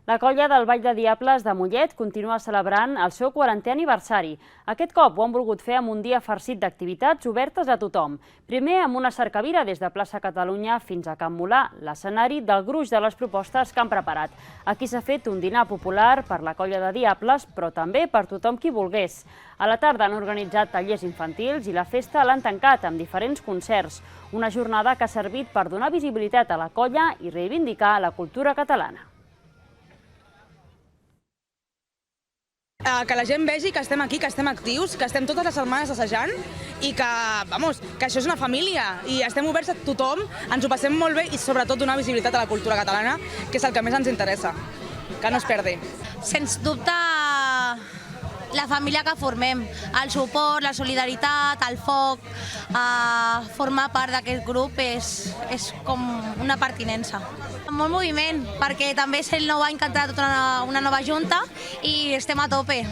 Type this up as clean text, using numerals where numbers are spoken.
La colla del Ball de Diables de Mollet continua celebrant el seu 40è aniversari. Aquest cop ho han volgut fer amb un dia farcit d'activitats obertes a tothom. Primer amb una cercavila des de plaça Catalunya fins a Can Molà, l'escenari del gruix de les propostes que han preparat. Aquí s'ha fet un dinar popular per la colla de Diables, però també per tothom qui volgués. A la tarda han organitzat tallers infantils i la festa l'han tancat amb diferents concerts. Una jornada que ha servit per donar visibilitat a la colla i reivindicar la cultura catalana. Que la gent vegi que estem aquí, que estem actius, que estem totes les setmanes assajant i que, que això és una família i estem oberts a tothom, ens ho passem molt bé i sobretot donar visibilitat a la cultura catalana, que és el que més ens interessa, que no es perdi. Sens dubte, la família que formem, el suport, la solidaritat, el foc, formar part d'aquest grup és com una pertinença. Molt moviment, perquè també és el nou any que ha entrat una nova junta i estem a tope.